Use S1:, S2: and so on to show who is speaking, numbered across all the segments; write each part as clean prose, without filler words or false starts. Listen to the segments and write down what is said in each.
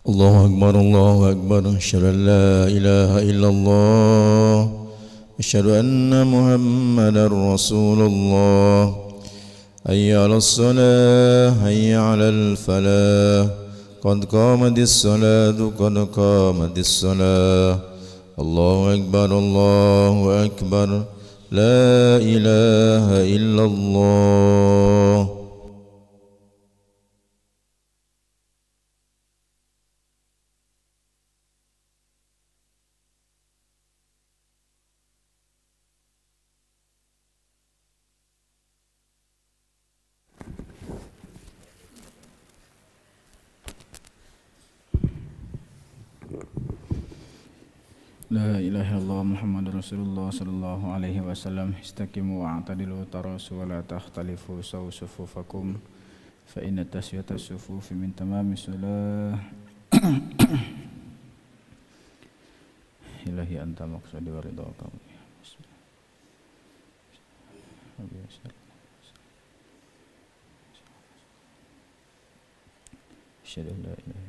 S1: الله أكبر الله أكبر أشهد أن لا إله إلا الله أشهد أن محمدا رسول الله حي على الصلاة حي على الفلاح قد قامت الصلاة قد قامت الصلاة الله أكبر الله أكبر لا إله إلا الله.
S2: لا إله إلا الله محمد رسول الله صلى الله عليه وسلم استقيموا واعتدلوا تراصوا ولا تختلفوا سووا صفوفكم فإن تسوية الصفوف من تمام الصلاة. إلهي أنت مقصدي ورضاك. أشهد أن لا إله إلا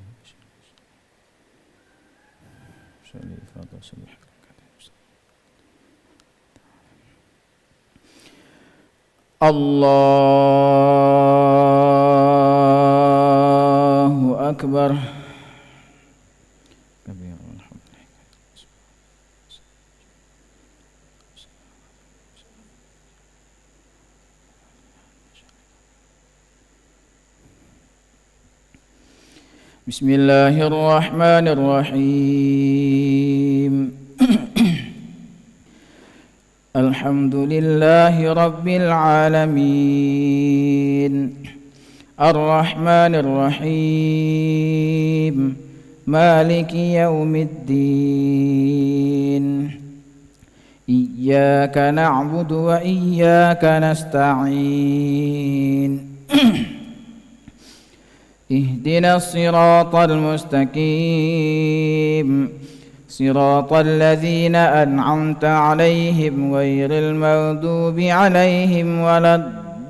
S2: الله أكبر. بسم الله الرحمن الرحيم. الحمد لله رب العالمين الرحمن الرحيم مالك يوم الدين إياك نعبد وإياك نستعين اهدنا الصراط المستقيم صراط الذين أنعمت عليهم غير المغضوب عليهم ولا الضالين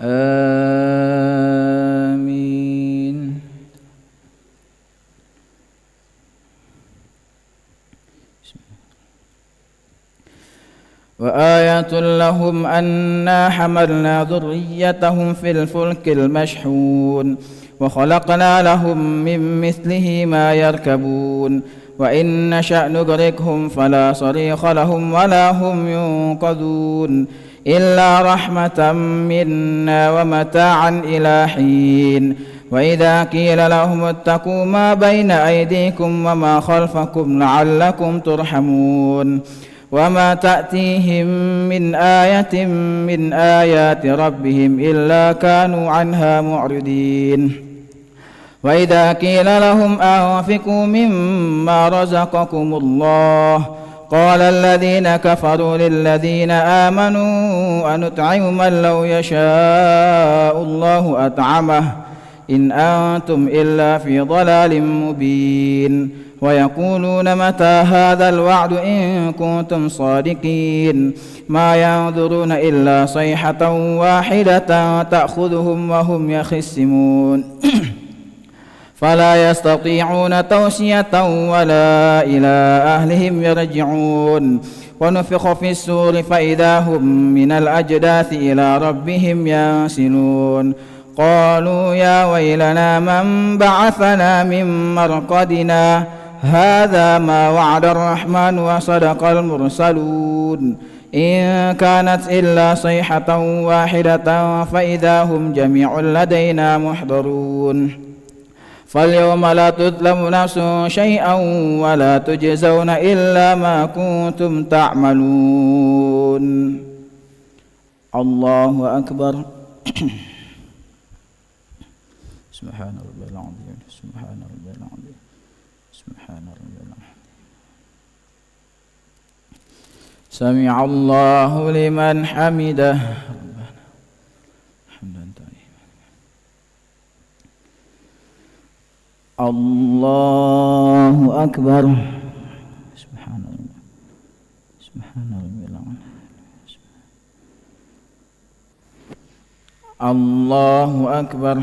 S2: آمين. وآية لهم أنا حملنا ذريتهم في الفلك المشحون وخلقنا لهم من مثله ما يركبون وإن نشأ نغرقهم فلا صريخ لهم ولا هم ينقذون إلا رحمة منا ومتاعا إلى حين. وإذا قيل لهم اتقوا ما بين أيديكم وما خلفكم لعلكم ترحمون وما تأتيهم من آية من آيات ربهم إلا كانوا عنها معرضين. وإذا قيل لهم أنفقوا مما رزقكم الله قال الذين كفروا للذين آمنوا أنطعم من لو يشاء الله أطعمه إن أنتم إلا في ضلال مبين. ويقولون متى هذا الوعد إن كنتم صادقين ما ينظرون إلا صيحة واحدة تأخذهم وهم يخصمون فلا يستطيعون توصية ولا إلى أهلهم يرجعون. ونفخ في السور فإذا هم من الأجداث إلى ربهم ينسلون قالوا يا ويلنا من بعثنا من مرقدنا هذا ما وعد الرحمن وصدق المرسلون إن كانت إلا صيحة واحدة فإذا هم جميع لدينا محضرون. فاليوم لا تظلم نفس شيئا ولا تجزون إلا ما كنتم تعملون. الله أكبر. سبحان ربي العظيم سبحان ربي العظيم سبحان ربي العظيم. سمع الله لمن حمده. حمدا طيبا. الله أكبر. سبحان الله سبحان ربي العظيم. الله أكبر.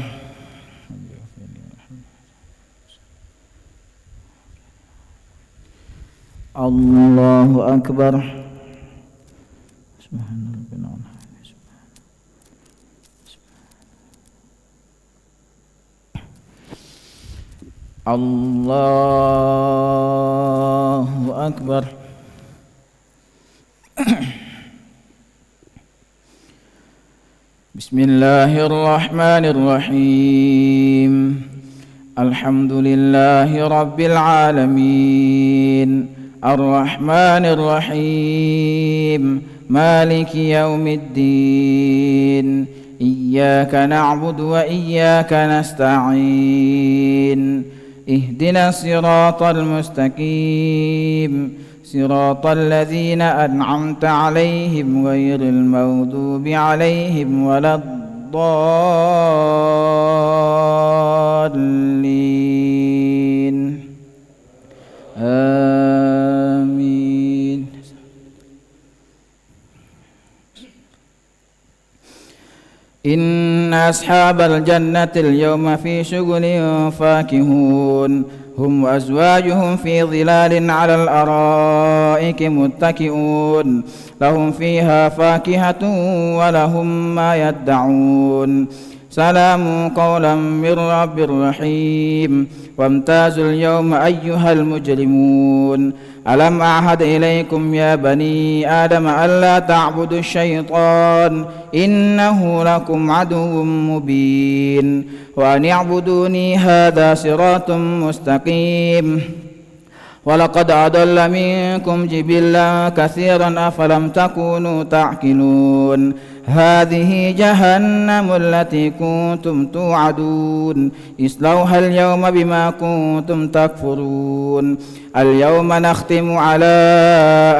S2: الله أكبر. الله أكبر. بسم الله الرحمن الرحيم. الحمد لله رب العالمين الرحمن الرحيم مالك يوم الدين إياك نعبد وإياك نستعين اهدنا الصراط المستقيم صراط الذين أنعمت عليهم غير المغضوب عليهم ولا الضالين آمين. إن أصحاب الجنة اليوم في شغل فاكهون هم وأزواجهم في ظلال على الأرائك متكئون لهم فيها فاكهة ولهم ما يدعون سلام قولا من رب رحيم. وامتازوا اليوم أيها المجرمون ألم أعهد إليكم يا بني آدم ألا تعبدوا الشيطان إنه لكم عدو مبين وأن اعبدوني هذا صراط مستقيم. ولقد أضل منكم جبلا كثيرا أفلم تكونوا تعقلون هذه جهنم التي كنتم توعدون اصلوها اليوم بما كنتم تكفرون. اليوم نختم على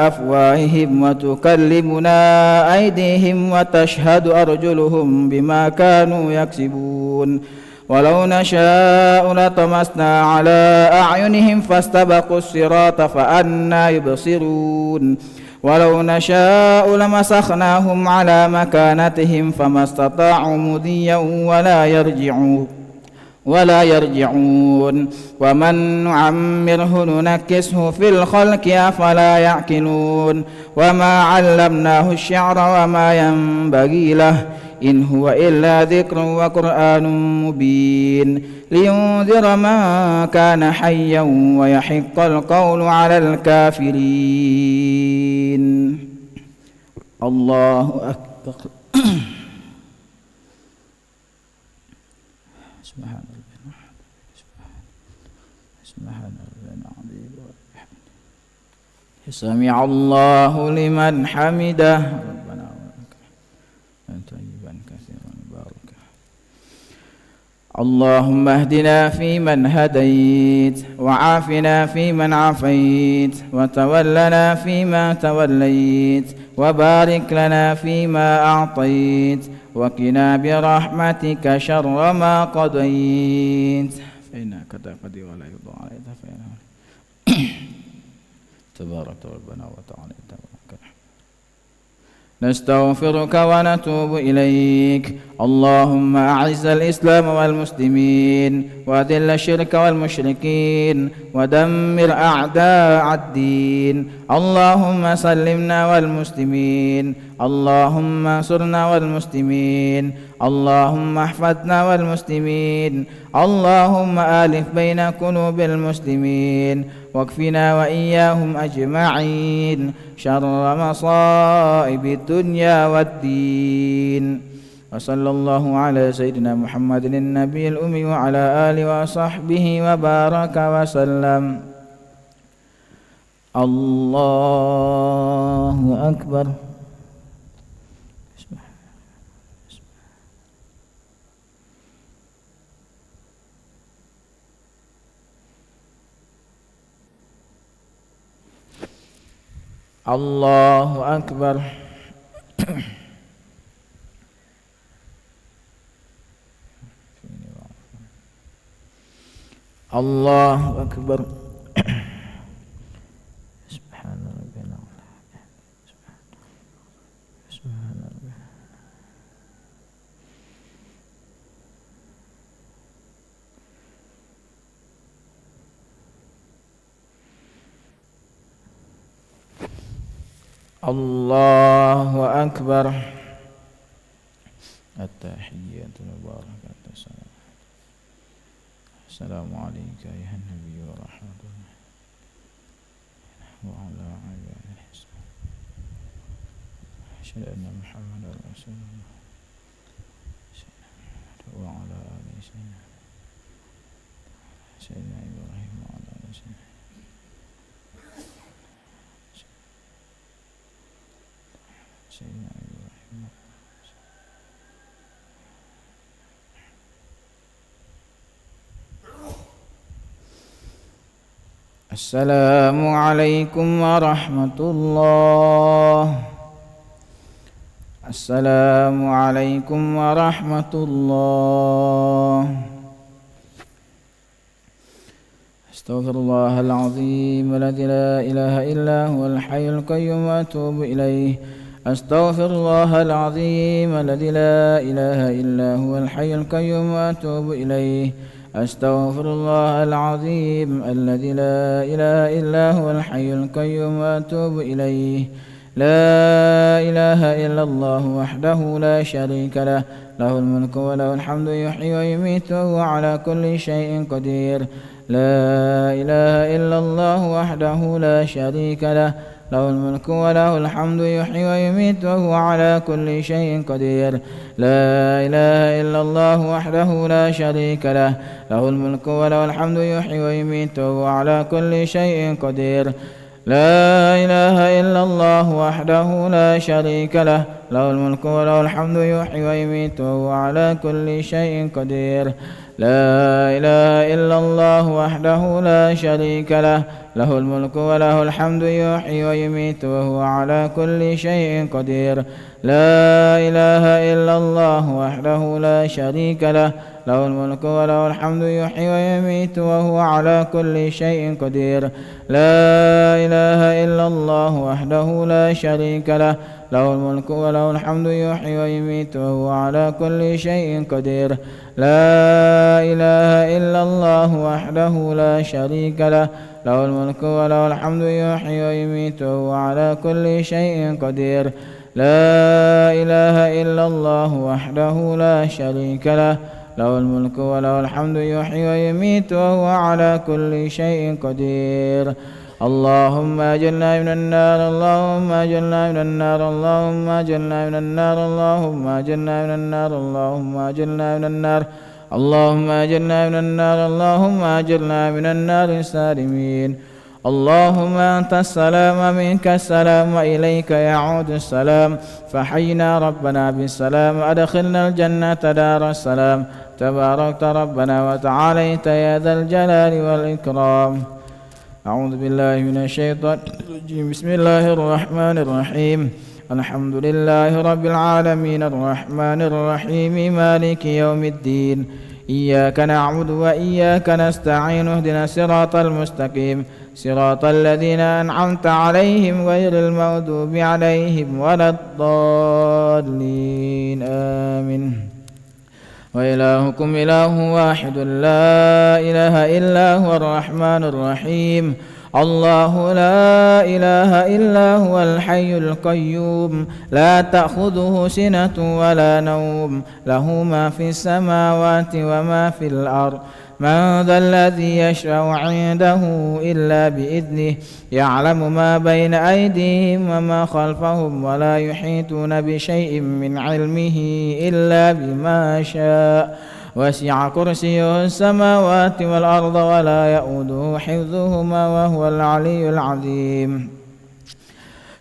S2: أفواههم وتكلمنا أيديهم وتشهد أرجلهم بما كانوا يكسبون. ولو نشاء لطمسنا على أعينهم فاستبقوا الصراط فأنى يبصرون. ولو نشاء لمسخناهم على مكانتهم فما استطاعوا مضيا ولا يرجعون. ومن نعمره ننكسه في الخلق أفلا يعقلون. وما علمناه الشعر وما ينبغي له إن هو إلا ذكر وقرآن مبين لينذر من كان حيا ويحق القول على الكافرين. الله أكبر. سبحان الله سمع الله لمن حمده ربنا طيبا كثيرا مباركا. اللهم اهدنا فيمن هديت وعافنا فيمن عافيت وتولنا فيما توليت وبارك لنا فيما أعطيت وقنا برحمتك شر ما قضيت فإنك تقضي ولا يقضى عليك تبارك ربنا وتعالى. نستغفرك ونتوب إليك. اللهم أعز الإسلام والمسلمين وأذل الشرك والمشركين ودمر أعداء الدين. اللهم سلمنا والمسلمين. اللهم انصرنا والمسلمين. اللهم احفظنا والمسلمين. اللهم آلف بين قلوب المسلمين واكفنا وإياهم أجمعين شر مصائب الدنيا والدين. وصلى الله على سيدنا محمد النبي الأمي وعلى آله وصحبه وبارك وسلم. الله أكبر. الله أكبر. الله أكبر. سبحان ربنا سبحان ربنا الله أكبر. التحيات المباركة السلام عليك أيها النبي ورحمة الله وعلى عباده الحسن أشهد أن محمدا رسول الله وعلى آله سيدنا إبراهيم وعلى آله سيدنا إبراهيم. السلام عليكم ورحمة الله. السلام عليكم ورحمة الله. استغفر الله العظيم الذي لا إله إلا هو الحي القيوم وأتوب إليه. أستغفر الله العظيم الذي لا إله إلا هو الحي القيوم وأتوب إليه. أستغفر الله العظيم الذي لا إله إلا هو الحي القيوم وأتوب إليه. لا إله إلا الله وحده لا شريك له، له الملك وله الحمد يحيي ويميت وهو على كل شيء قدير. لا إله إلا الله وحده لا شريك له، له الملك وله الحمد يحيي ويميت وهو على كل شيء قدير. لا إله إلا الله وحده لا شريك له، له الملك وله الحمد يحيي ويميت وهو على كل شيء قدير. لا إله إلا الله وحده لا شريك له، له الملك وله الحمد يحيي ويميت وهو على كل شيء قدير. لا إله إلا الله وحده لا شريك له، له الملك وله الحمد يحيي ويميت وهو على كل شيء قدير. لا إله إلا الله وحده لا شريك له، له الملك وله الحمد يحيي ويميت وهو على كل شيء قدير. لا إله إلا الله وحده لا شريك له، له الملك وله الحمد يحيي ويميت وهو على كل شيء قدير. لا إله إلا الله وحده لا شريك له، له الملك وله الحمد يحيي ويميت وهو على كل شيء قدير. لا إله إلا الله وحده لا شريك له، له الملك وله الحمد يحيي ويميت وهو على كل شيء قدير. اللهم أجرنا من النار، اللهم أجرنا من النار، اللهم أجرنا من النار، اللهم أجرنا من النار، اللهم أجرنا من النار، اللهم أجرنا من النار، اللهم أجرنا من النار سالمين. اللهم أنت السلام منك السلام وإليك يعود السلام، فحينا ربنا بالسلام، أدخلنا الجنة دار السلام. تباركت ربنا وتعاليت يا ذا الجلال والإكرام. أعوذ بالله من الشيطان الرجيم. بسم الله الرحمن الرحيم. الحمد لله رب العالمين الرحمن الرحيم مالك يوم الدين. إياك نعبد وإياك نستعين، اهدنا الصراط المستقيم، صراط الذين أنعمت عليهم غير المغضوب عليهم ولا الضالين آمين. وإلهكم إله واحد لا إله إلا هو الرحمن الرحيم. الله لا إله إلا هو الحي القيوم، لا تأخذه سنة ولا نوم، له ما في السماوات وما في الأرض. من ذا الذي يشفع عنده إلا بإذنه، يعلم ما بين أيديهم وما خلفهم، ولا يحيطون بشيء من علمه إلا بما شاء. وسع كرسيه السماوات والأرض ولا يؤوده حفظهما وهو العلي العظيم.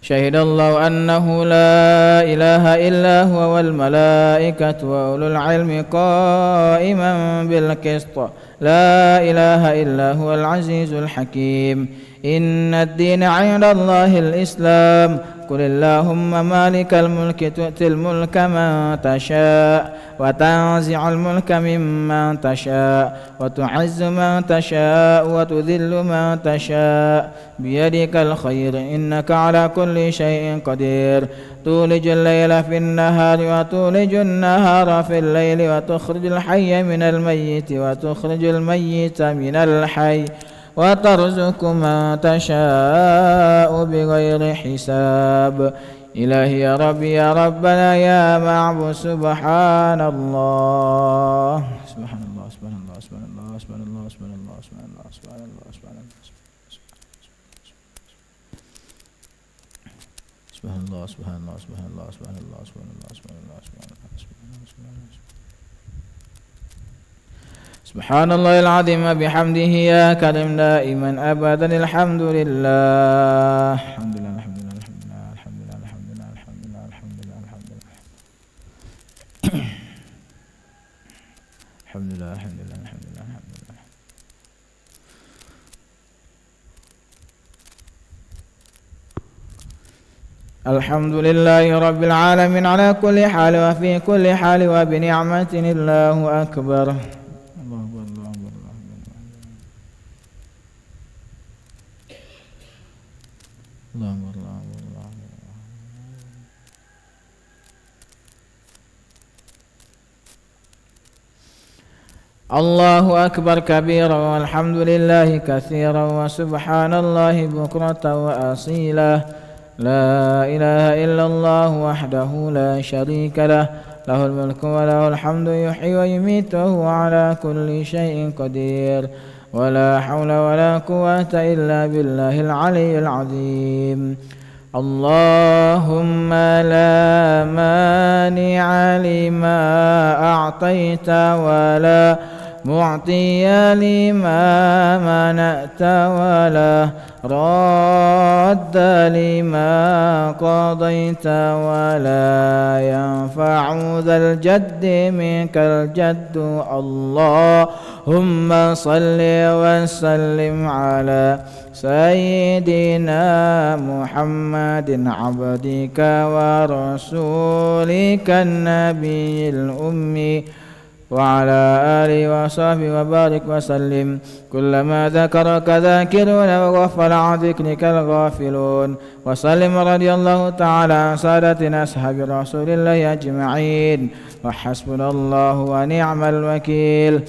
S2: شهد الله أنه لا إله إلا هو والملائكة وأولو العلم قائما بالقسط. لا إله إلا هو العزيز الحكيم. إن الدين عند الله الإسلام. قل اللهم مالك الملك تؤتي الملك من تشاء، وتنزع الملك ممن تشاء، وتعز من تشاء، وتذل من تشاء، بيدك الخير إنك على كل شيء قدير. تولج الليل في النهار وتولج النهار في الليل، وتخرج الحي من الميت وتخرج الميت من الحي،
S3: وترزق من تشاء بغير حساب. إلهي يا ربي يا ربنا يا معبود سبحان الله سبحان الله سبحان الله سبحان الله سبحان الله سبحان الله سبحان الله سبحان الله سبحان الله سبحان الله سبحان الله سبحان الله سبحان الله سبحان الله سبحان الله سبحان الله سبحان الله العظيم بحمده يا كريم دائما أبدا الحمد لله الحمد لله الحمد لله الحمد لله الحمد لله الحمد لله الحمد لله الحمد لله الحمد لله الحمد لله الحمد لله الحمد لله. الحمد لله رب العالمين على كل حال وفي كل حال وبنعمة الله أكبر. الله أكبر الله أكبر الله أكبر الله أكبر الله أكبر الله أكبر. الله أكبر كبيرا والحمد لله كثيرا وسبحان الله بكرة وأصيلا. لا إله إلا الله وحده لا شريك له له الملك وله الحمد يحيي ويميت وهو على كل شيء قدير. ولا حول ولا قوة إلا بالله العلي العظيم. اللهم لا مانع لما أعطيت ولا معطي لما منعت ولا راد لما قضيت ولا ينفع ذا الجد منك الجد. اللهم صل وسلم على سيدنا محمد عبدك ورسولك النبي الأمي وعلى آله وصحبه وبارك وسلم. كلما ذكرك ذاكرون وغفل عن ذكرك الغافلون. وسلم رضي الله تعالى عن سادتنا أصحاب رسول الله أجمعين. وحسبنا الله ونعم الوكيل.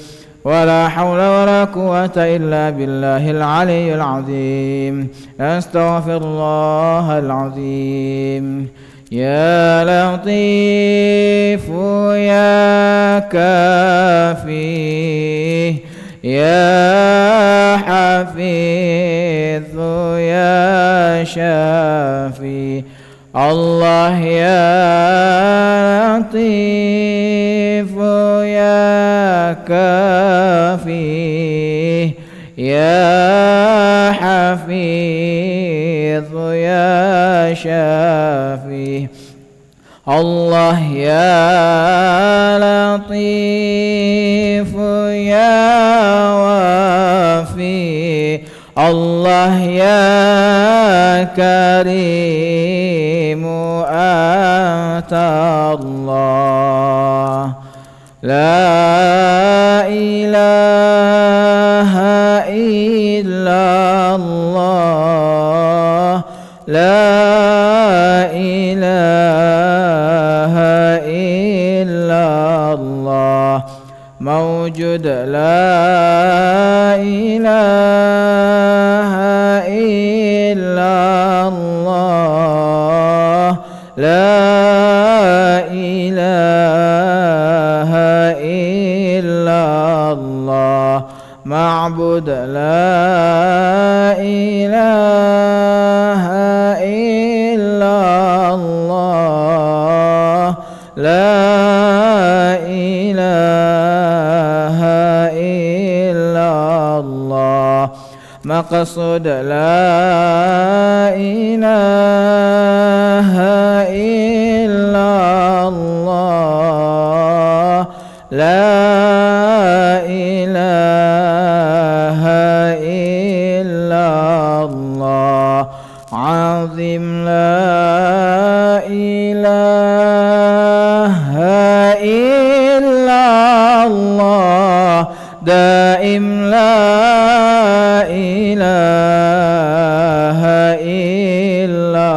S3: ولا حول ولا قوة إلا بالله العلي العظيم. أستغفر الله العظيم. يا لطيف يا كافي يا حفيظ يا شافي. الله يا لطيف يا كافي يا حفيظ يا شافي. الله يا لطيف يا وافي. الله يا كريم أنت الله. لا إله إلا الله. لا إله إلا الله. موجود لا إله إلا الله. لا إله إلا الله. معبود لا إله إلا الله. لا إله إلا الله. مقصود لا إله إلا الله. لا إله إلا الله. عظيم لا إله إلا الله. دائم لا إله إلا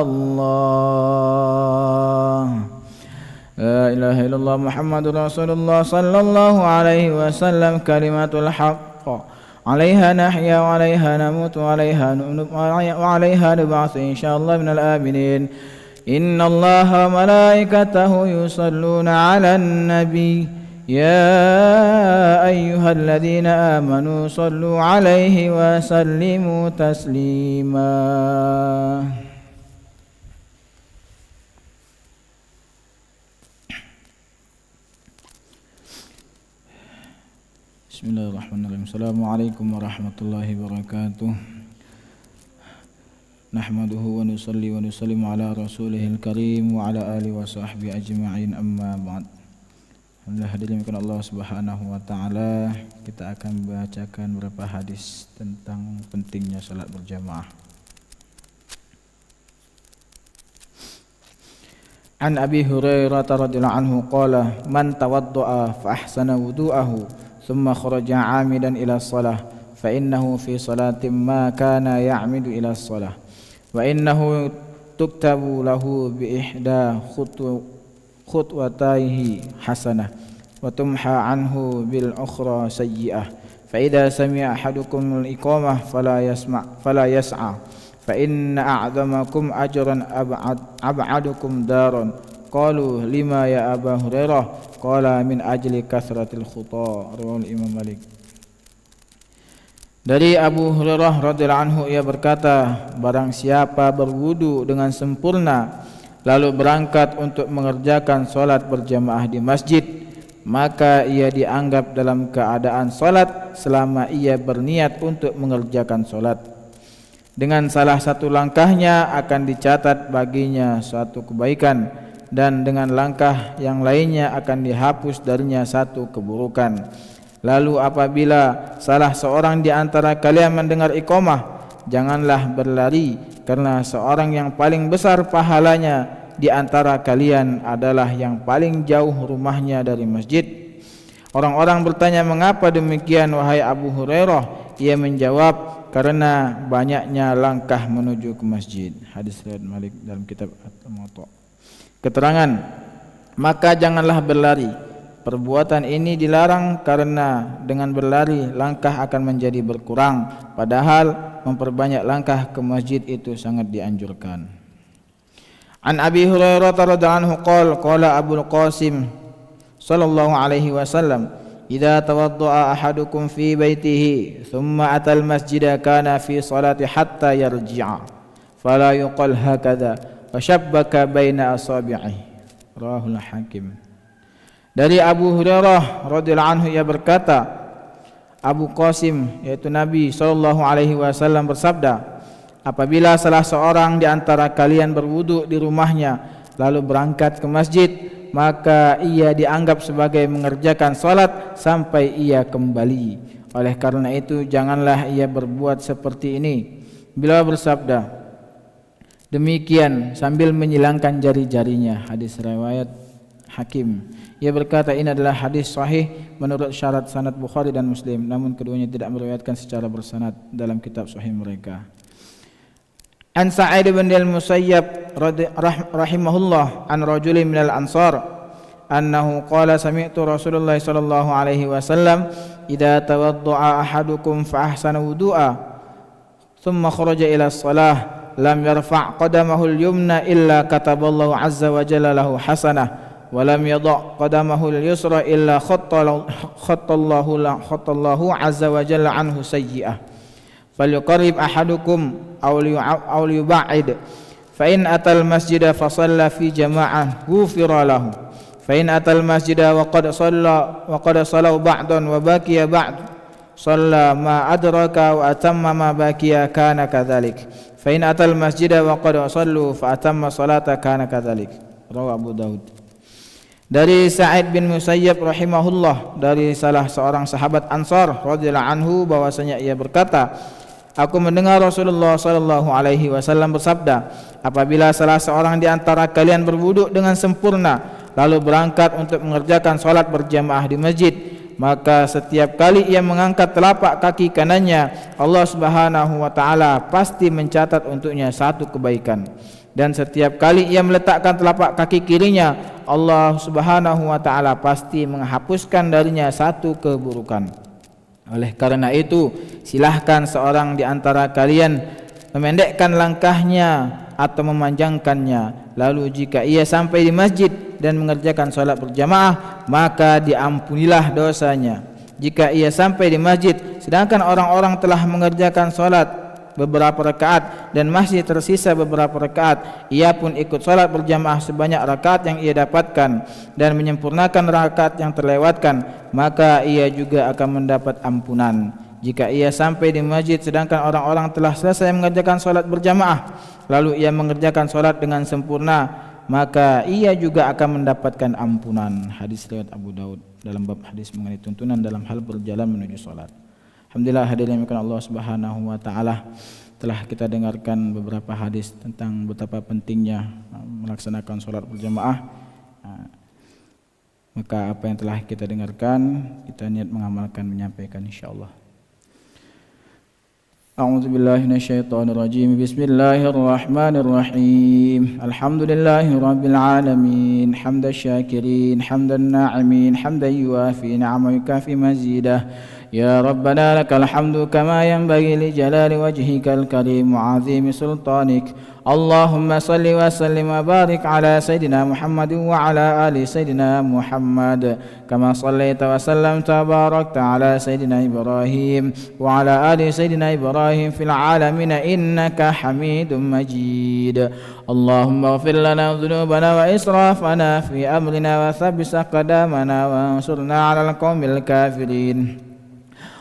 S3: الله. لا إله إلا الله محمد رسول الله صلى الله عليه وسلم. كلمة الحق عليها نحيا وعليها نموت وعليها نبعث إن شاء الله من الآمنين. إن الله وملائكته يصلون على النبي يا أيها الذين آمنوا صلوا عليه وسلموا تسليما. Bismillahirrahmanirrahim. Assalamualaikum warahmatullahi wabarakatuh. Nahmaduhu wa nusalli wa nusallimu ala rasulihil karim wa ala alihi wa sahbihi ajma'in, amma ba'd. Alhamdulillah, hadirin Allah Subhanahu wa taala, kita akan membacakan beberapa hadis tentang pentingnya salat berjamaah. An Abi Hurairah radhiyallahu anhu qala man tawadda'a fa ahsana wudu'ahu thumma kharaja 'amidan ila shalah fa innahu fi salatin ma kana ya'midu ila shalah wa innahu tuktabu lahu bi ihda khutwatayhi hasanah wa tumha anhu bil ukhra sayyi'ah fa idza sami'a ahadukum al iqamah fala yas'a fa inna a'zamakum ajran ab'adukum daran. Qalu lima ya Aba Hurairah? Qala min ajli kasratil khuta. Riwayat Imam Malik. Dari Abu Hurairah radhiyallahu anhu, ia berkata, barang siapa berwudu dengan sempurna lalu berangkat untuk mengerjakan solat berjamaah di masjid, maka ia dianggap dalam keadaan solat selama ia berniat untuk mengerjakan solat. Dengan salah satu langkahnya akan dicatat baginya suatu kebaikan, dan dengan langkah yang lainnya akan dihapus darinya satu keburukan. Lalu apabila salah seorang di antara kalian mendengar iqamah, janganlah berlari, karena seorang yang paling besar pahalanya di antara kalian adalah yang paling jauh rumahnya dari masjid. Orang-orang bertanya, mengapa demikian wahai Abu Hurairah? Ia menjawab, karena banyaknya langkah menuju ke masjid. Hadis riwayat Malik dalam kitab At-Muwatta. Keterangan, maka janganlah berlari. Perbuatan ini dilarang karena dengan berlari langkah akan menjadi berkurang, padahal memperbanyak langkah ke masjid itu sangat dianjurkan. An Abi Hurairah radhiyallahu anhu qala Abul Qasim sallallahu alaihi wasallam, idza tawadda'a ahadukum fi baitihi thumma atal masjida kana fi salati hatta yarji'a fala yuqal hakadha wa syabbaka baina asabi'i. Rawahul Hakim. Dari Abu Hurairah radhiyallahu anhu, ia berkata, Abu Qasim yaitu Nabi sallallahu alaihi wasallam bersabda, apabila salah seorang di antara kalian berwudu di rumahnya lalu berangkat ke masjid, maka ia dianggap sebagai mengerjakan salat sampai ia kembali. Oleh karena itu janganlah ia berbuat seperti ini. Beliau bersabda demikian sambil menyilangkan jari-jarinya. Hadis riwayat Hakim. Ia berkata, ini adalah hadis sahih menurut syarat sanad Bukhari dan Muslim, namun keduanya tidak meriwayatkan secara bersanad dalam kitab sahih mereka. An Sa'id bin al-Musayyab rahimahullah an rajulin minal ansar annahu qala sami'tu Rasulullah sallallahu alaihi wasallam idza tawadda'a ahadukum fa ahsana wudu'a thumma kharaja ila shalah lam yarfa' qadamahu al-yumna illa kataballahu azza wa jalla lahu hasanah wa lam yada' qadamahu al-yusra illa khattallahu azza wa jalla anhu sayyi'ah falyuqarrib ahadukum aw liyuba'id fa in atal masjida fa shalla fi jama'ah ghufira lahu fa in atal masjida wa qad shalla ba'dan wa baqiya ba'd shalla ma adraka wa atamma ma baqiya kana kadzalik fa in atal masjida wa qad shallu fa atamma salata kana kadzalik. Rawi Abu Daud. Dari Sa'id bin Musayyab rahimahullah, dari salah seorang sahabat Ansar radhiyallahu anhu, bahwasanya ia berkata, aku mendengar Rasulullah sallallahu alaihi wasallam bersabda, apabila salah seorang di antara kalian berwudu dengan sempurna lalu berangkat untuk mengerjakan salat berjamaah di masjid, maka setiap kali ia mengangkat telapak kaki kanannya, Allah Subhanahu wa taala pasti mencatat untuknya satu kebaikan. Dan setiap kali ia meletakkan telapak kaki kirinya, Allah Subhanahu wa taala pasti menghapuskan darinya satu keburukan. Oleh karena itu, silahkan seorang di antara kalian memendekkan langkahnya atau memanjangkannya. Lalu jika ia sampai di masjid dan mengerjakan sholat berjamaah, maka diampunilah dosanya. Jika ia sampai di masjid sedangkan orang-orang telah mengerjakan sholat beberapa rakaat dan masih tersisa beberapa rakaat, ia pun ikut sholat berjamaah sebanyak rakaat yang ia dapatkan dan menyempurnakan rakaat yang terlewatkan, maka ia juga akan mendapat ampunan. Jika ia sampai di masjid sedangkan orang-orang telah selesai mengerjakan sholat berjamaah, lalu ia mengerjakan sholat dengan sempurna, maka ia juga akan mendapatkan ampunan. Hadis riwayat Abu Daud dalam bab hadis mengenai tuntunan dalam hal berjalan menuju sholat. Alhamdulillah, hadirin yang Allah Subhanahu wa taala, telah kita dengarkan beberapa hadis tentang betapa pentingnya melaksanakan sholat berjamaah. Maka apa yang telah kita dengarkan, kita niat mengamalkan, menyampaikan insyaallah. A'udzu billahi minasyaitonir rajim. Bismillahirrahmanirrahim. Alhamdulillahi rabbil alamin. Hamdasy syakirin, hamdan na'imin, hamdan yuwafi ni'amahu yukafi mazidah. Ya Rabbana lakal hamdu kama yanbaghi li jalali wajhikal karim wa 'azimi sultanik. Allahumma salli wa sallim wa barik ala Sayyidina Muhammad wa ala ali Sayyidina Muhammad kama sallaita wa sallamta wa barakta ala Sayyidina Ibrahim wa ala ali Sayyidina Ibrahim fil alamin innaka Hamidum Majid. Allahumma ighfir lana dhunubana wa israfana fi amrina wa thabbit aqdamana wa ansurna 'alal qaumil kafirin.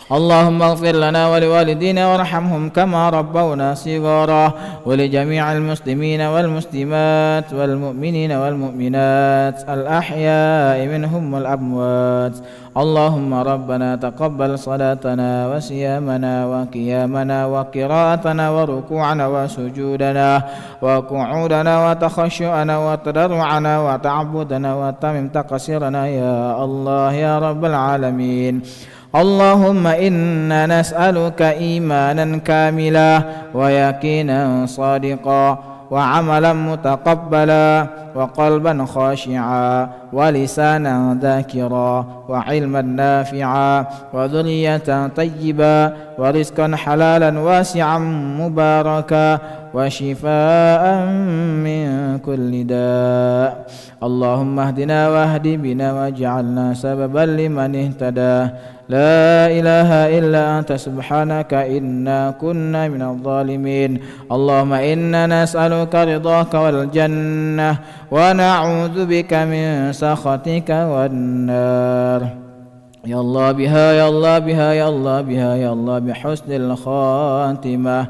S3: اللهم اغفر لنا ولوالدينا وارحمهم كما ربونا صغارا ولجميع المسلمين والمسلمات والمؤمنين والمؤمنات الأحياء منهم والأموات. اللهم ربنا تقبل صلاتنا وصيامنا وقيامنا وقراءتنا وركوعنا وسجودنا وقعودنا وتخشعنا وتضرعنا وتعبدنا وتمم تقصيرنا يا الله يا رب العالمين. اللهم إنا نسألك إيمانا كاملا ويقينا صادقا وعملا متقبلا وقلبا خاشعا ولسانا ذاكرا وعلما نافعا وذرية طيبة ورزقا حلالا واسعا مباركا وشفاء من كل داء. اللهم اهدنا واهد بنا واجعلنا سببا لمن اهتدى. لا إله إلا أنت سبحانك إنا كنا من الظالمين. اللهم إنا نسألك رضاك والجنة ونعوذ بك من سخطك والنار. يا الله بها يا الله بها يا الله بها يا الله بحسن الخاتمة.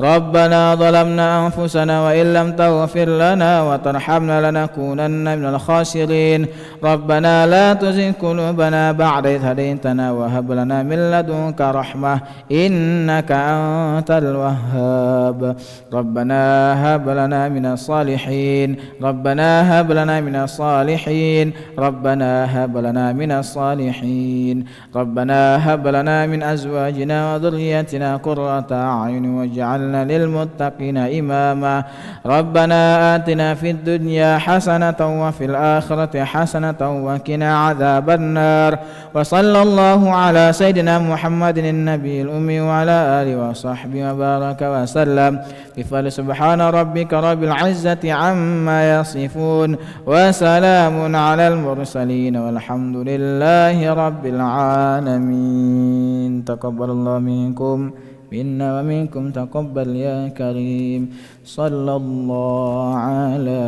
S3: ربنا ظلمنا أنفسنا وإن لم تغفر لنا وترحمنا لنكونن من الخاسرين. ربنا لا تزغ قلوبنا بعد إذ هديتنا وهب لنا من لدنك رحمة إنك أنت الوهاب. ربنا هب لنا من الصالحين. ربنا هب لنا من الصالحين. ربنا هب لنا من الصالحين. ربنا هب لنا من أزواجنا وذريتنا قرة أعين واجعلنا للمتقين إماما. ربنا آتنا في الدنيا حسنة وفي الآخرة حسنة وقنا عذاب النار. وصلى الله على سيدنا محمد النبي الأمي وعلى آله وصحبه وبارك وسلم. بفضل سبحان ربك رب العزة عما يصفون وسلام على المرسلين والحمد لله رب العالمين. تقبل الله منكم منا ومنكم تقبل يا كريم. صلى الله على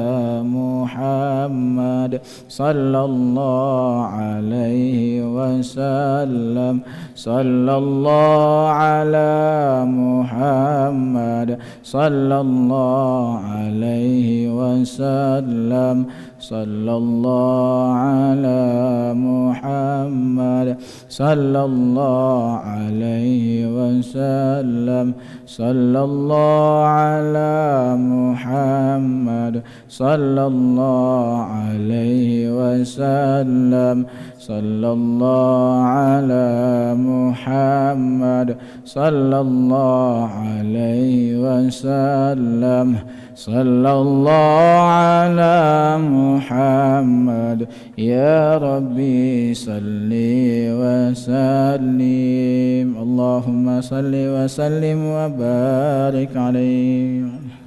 S3: محمد صلى الله عليه وسلم. صلى الله على محمد صلى الله عليه وسلم. صلى الله على محمد صلى الله عليه وسلم. صلى الله على محمد صلى الله عليه وسلم. صلى الله على محمد صلى الله عليه وسلم صلى الله على محمد يا ربي صل وسلم اللهم صل وسلم وبارك عليه.